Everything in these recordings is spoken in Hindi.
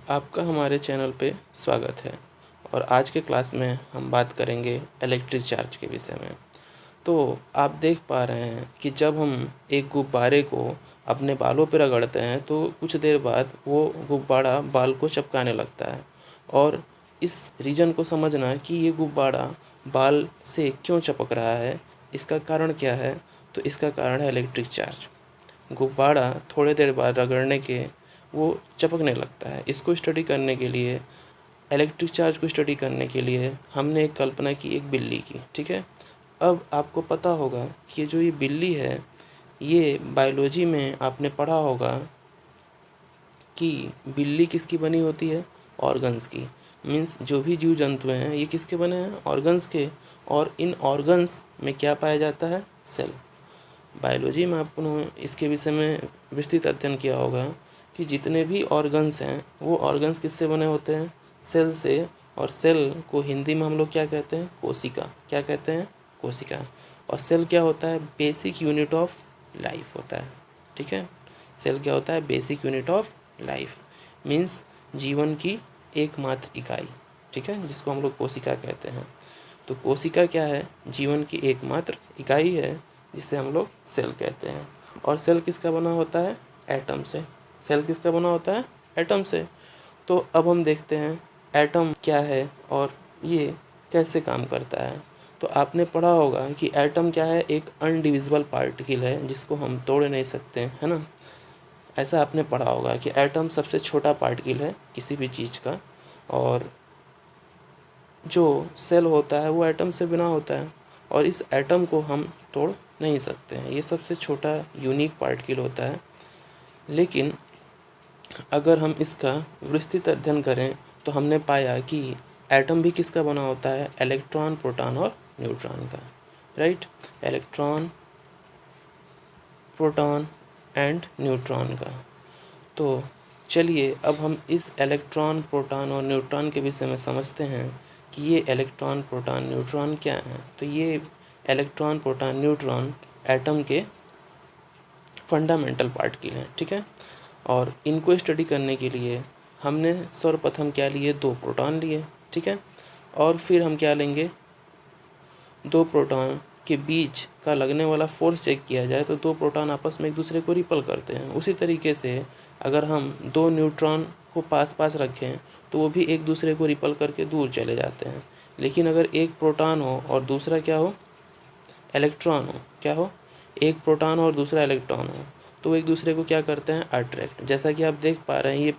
आपका हमारे चैनल पे स्वागत है। और आज के क्लास में हम बात करेंगे इलेक्ट्रिक चार्ज के विषय में। तो आप देख पा रहे हैं कि जब हम एक गुब्बारे को अपने बालों पर रगड़ते हैं तो कुछ देर बाद वो गुब्बारा बाल को चिपकाने लगता है। और इस रीज़न को समझना कि ये गुब्बारा बाल से क्यों चिपक रहा है, इसका कारण क्या है, तो इसका कारण है इलेक्ट्रिक चार्ज। गुब्बारा थोड़े देर बाद रगड़ने के वो चिपकने लगता है। इसको स्टडी करने के लिए, इलेक्ट्रिक चार्ज को स्टडी करने के लिए हमने एक कल्पना की, एक बिल्ली की। ठीक है, अब आपको पता होगा कि जो ये बिल्ली है, ये बायोलॉजी में आपने पढ़ा होगा कि बिल्ली किसकी बनी होती है, ऑर्गन्स की। मीन्स जो भी जीव जंतु हैं ये किसके बने हैं, ऑर्गन्स के। और इन ऑर्गन्स में क्या पाया जाता है, सेल। बायोलॉजी में आपने इसके विषय में विस्तृत अध्ययन किया होगा कि जितने भी ऑर्गन्स हैं वो ऑर्गन्स किससे बने होते हैं, सेल से। और सेल को हिंदी में हम लोग क्या कहते हैं, कोशिका। क्या कहते हैं, कोशिका। और सेल क्या होता है, बेसिक यूनिट ऑफ लाइफ होता है। ठीक है, सेल क्या होता है, basic unit of life. Means जीवन की एकमात्र इकाई। ठीक है, जिसको हम लोग कोशिका कहते हैं। तो कोशिका क्या है, जीवन की एकमात्र इकाई है, जिसे हम लोग सेल कहते हैं। और सेल किसका बना होता है, एटम से। सेल किसका बना होता है, एटम से। तो अब हम देखते हैं एटम क्या है और ये कैसे काम करता है। तो आपने पढ़ा होगा कि एटम क्या है, एक अनडिविजिबल पार्टिकल है जिसको हम तोड़ नहीं सकते, है ना। ऐसा आपने पढ़ा होगा कि एटम सबसे छोटा पार्टिकल है किसी भी चीज़ का। और जो सेल होता है वो एटम से बना होता है। और इस एटम को हम तोड़ नहीं सकते हैं, ये सबसे छोटा यूनिक पार्टिकल होता है। लेकिन अगर हम इसका विस्तृत अध्ययन करें तो हमने पाया कि एटम भी किसका बना होता है, इलेक्ट्रॉन, प्रोटॉन और न्यूट्रॉन का। Right, electron, proton and neutron का। तो चलिए अब हम इस इलेक्ट्रॉन, प्रोटॉन और न्यूट्रॉन के विषय में समझते हैं कि ये इलेक्ट्रॉन, प्रोटॉन, न्यूट्रॉन क्या हैं। तो ये इलेक्ट्रॉन, प्रोटॉन, न्यूट्रॉन एटम के फंडामेंटल पार्टिकल हैं। ठीक है, और इनको स्टडी करने के लिए हमने सर्वप्रथम क्या लिए, दो प्रोटॉन लिए। ठीक है, और फिर हम क्या लेंगे, दो प्रोटॉन के बीच का लगने वाला फोर्स चेक किया जाए तो दो प्रोटॉन आपस में एक दूसरे को रिपल करते हैं। उसी तरीके से अगर हम दो न्यूट्रॉन को पास पास रखें तो वो भी एक दूसरे को रिपल करके दूर चले जाते हैं। लेकिन अगर एक प्रोटॉन हो और दूसरा क्या हो, इलेक्ट्रॉन हो, क्या हो, एक प्रोटॉन और दूसरा इलेक्ट्रॉन हो, तो वो एक दूसरे को क्या करते हैं, अट्रैक्ट। जैसा कि आप देख पा रहे हैं, ये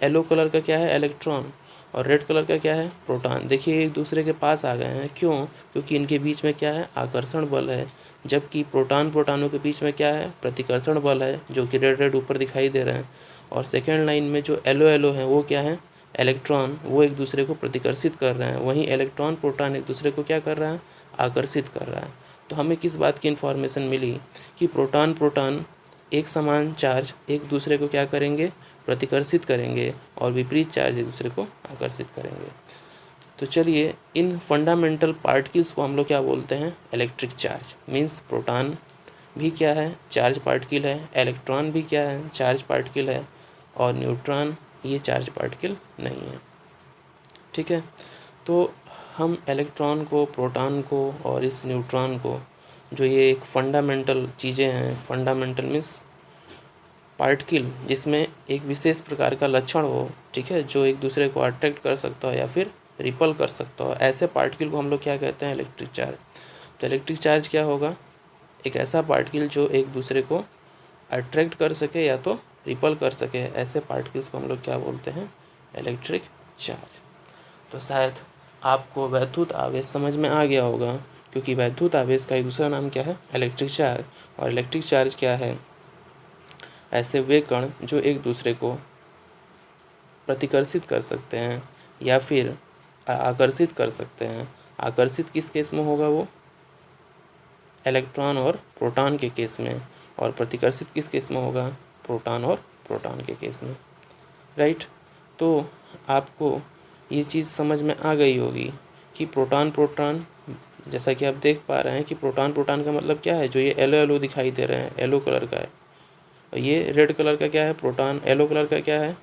येलो कलर का क्या है, इलेक्ट्रॉन, और रेड कलर का क्या है, प्रोटॉन। देखिए एक दूसरे के पास आ गए हैं, क्यों, क्योंकि इनके बीच में क्या है, आकर्षण बल है। जबकि प्रोटॉन प्रोटॉनों के बीच में क्या है, प्रतिकर्षण बल है, जो कि रेड रेड ऊपर दिखाई दे रहे हैं। और सेकेंड लाइन में जो येलो येलो है वो क्या है, इलेक्ट्रॉन, वो एक दूसरे को प्रतिकर्षित कर रहे हैं। वहीं इलेक्ट्रॉन, प्रोटॉन एक दूसरे को क्या कर रहा है, आकर्षित कर रहा है। तो हमें किस बात की इन्फॉर्मेशन मिली कि प्रोटॉन प्रोटॉन एक समान चार्ज एक दूसरे को क्या करेंगे, प्रतिकर्षित करेंगे, और विपरीत चार्ज एक दूसरे को आकर्षित करेंगे। तो चलिए इन फंडामेंटल पार्टिकल्स को हम लोग क्या बोलते हैं, इलेक्ट्रिक चार्ज। मीन्स प्रोटॉन भी क्या है, चार्ज पार्टिकल है, इलेक्ट्रॉन भी क्या है, चार्ज पार्टिकल है, और न्यूट्रॉन ये चार्ज पार्टिकल नहीं है। ठीक है, तो हम इलेक्ट्रॉन को, प्रोटॉन को और इस न्यूट्रॉन को, जो ये एक फंडामेंटल चीज़ें हैं, फंडामेंटल मीन्स पार्टिकल जिसमें एक विशेष प्रकार का लक्षण हो, ठीक है, जो एक दूसरे को अट्रैक्ट कर सकता हो या फिर रिपल कर सकता हो, ऐसे पार्टिकल को हम लोग क्या कहते हैं, इलेक्ट्रिक चार्ज। तो इलेक्ट्रिक चार्ज क्या होगा, एक ऐसा पार्टिकल जो एक दूसरे को अट्रैक्ट कर सके या तो रिपल कर सके, ऐसे पार्टिकल्स को हम लोग क्या बोलते हैं, इलेक्ट्रिक चार्ज। तो शायद आपको वैद्युत आवेश समझ में आ गया होगा, क्योंकि वैद्युत आवेश का एक दूसरा नाम क्या है, इलेक्ट्रिक चार्ज। और इलेक्ट्रिक चार्ज क्या है, ऐसे वे कण जो एक दूसरे को प्रतिकर्षित कर सकते हैं या फिर आकर्षित कर सकते हैं। आकर्षित किस केस में होगा, वो इलेक्ट्रॉन और प्रोटॉन के केस में, और प्रतिकर्षित किस केस में होगा, प्रोटॉन और प्रोटॉन के केस में। राइट, तो आपको ये चीज़ समझ में आ गई होगी कि प्रोटॉन प्रोटॉन, जैसा कि आप देख पा रहे हैं कि प्रोटॉन प्रोटॉन का मतलब क्या है, जो ये येलो येलो दिखाई दे रहे हैं, येलो कलर का है। और ये रेड कलर का क्या है, प्रोटॉन। येलो कलर का क्या है,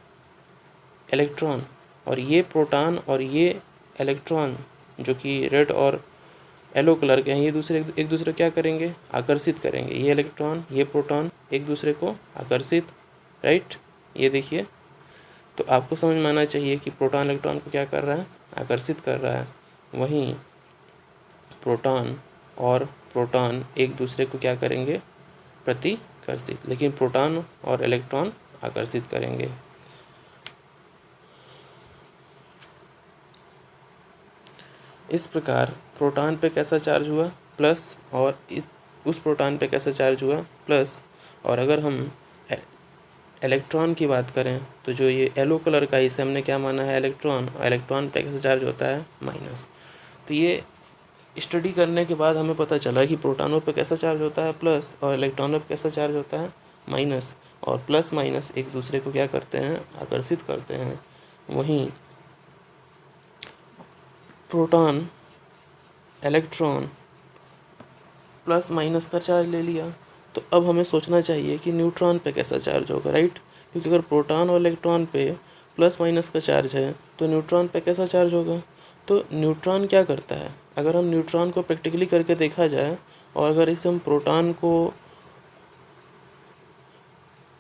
इलेक्ट्रॉन और ये प्रोटॉन और ये इलेक्ट्रॉन जो कि रेड और येलो कलर के हैं, ये एक दूसरे क्या करेंगे, आकर्षित करेंगे। ये इलेक्ट्रॉन ये प्रोटॉन एक दूसरे को आकर्षित, राइट, ये देखिए। तो आपको समझ में आना चाहिए कि प्रोटॉन इलेक्ट्रॉन को क्या कर रहा है, आकर्षित कर रहा है। वहीं प्रोटॉन और प्रोटॉन एक दूसरे को क्या करेंगे, प्रतिकर्षित, लेकिन प्रोटॉन और इलेक्ट्रॉन आकर्षित करेंगे। इस प्रकार प्रोटॉन पे कैसा चार्ज हुआ, प्लस, और उस प्रोटॉन पे कैसा चार्ज हुआ, प्लस। और अगर हम इलेक्ट्रॉन की बात करें तो जो ये येलो कलर का, इसे हमने क्या माना है, इलेक्ट्रॉन, और इलेक्ट्रॉन पे कैसा चार्ज होता है, माइनस। तो ये स्टडी करने के बाद हमें पता चला कि प्रोटॉनों पे कैसा चार्ज होता है, प्लस, और इलेक्ट्रॉनों पे कैसा चार्ज होता है, माइनस। और प्लस माइनस एक दूसरे को क्या करते हैं, आकर्षित करते हैं। वहीं प्रोटॉन इलेक्ट्रॉन प्लस माइनस का चार्ज ले लिया, तो अब हमें सोचना चाहिए कि न्यूट्रॉन पे कैसा चार्ज होगा, राइट। क्योंकि अगर प्रोटॉन और इलेक्ट्रॉन पे प्लस माइनस का चार्ज है तो न्यूट्रॉन पे कैसा चार्ज होगा। तो न्यूट्रॉन क्या करता है, अगर हम न्यूट्रॉन को प्रैक्टिकली करके देखा जाए, और अगर इसे हम प्रोटॉन को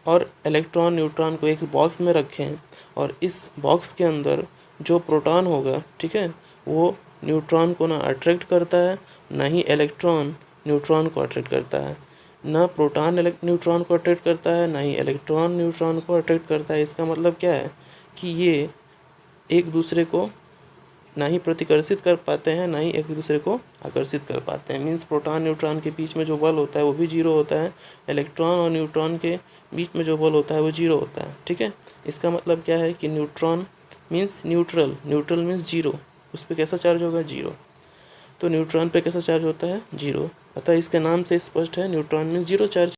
और इलेक्ट्रॉन न्यूट्रॉन को एक बॉक्स में रखें, और इस बॉक्स के अंदर जो प्रोटॉन होगा, ठीक है, वो न्यूट्रॉन को ना अट्रैक्ट करता है, ना ही इलेक्ट्रॉन न्यूट्रॉन को अट्रैक्ट करता है। ना प्रोटॉन न्यूट्रॉन को अट्रैक्ट करता है, ना ही इलेक्ट्रॉन न्यूट्रॉन को अट्रैक्ट करता है। इसका मतलब क्या है कि ये एक दूसरे को ना ही प्रतिकर्षित कर पाते हैं, ना ही एक दूसरे को आकर्षित कर पाते हैं। मीन्स प्रोटॉन न्यूट्रॉन के बीच में जो बल होता है वो भी जीरो होता है, इलेक्ट्रॉन और न्यूट्रॉन के बीच में जो बल होता है वो जीरो होता है, ठीक है। इसका मतलब क्या है कि neutron means neutral, neutral means zero, उस पर कैसा चार्ज होगा, जीरो। तो न्यूट्रॉन पे कैसा चार्ज होता है, जीरो। अतः इसके नाम से स्पष्ट है, न्यूट्रॉन मीन्स जीरो चार्ज।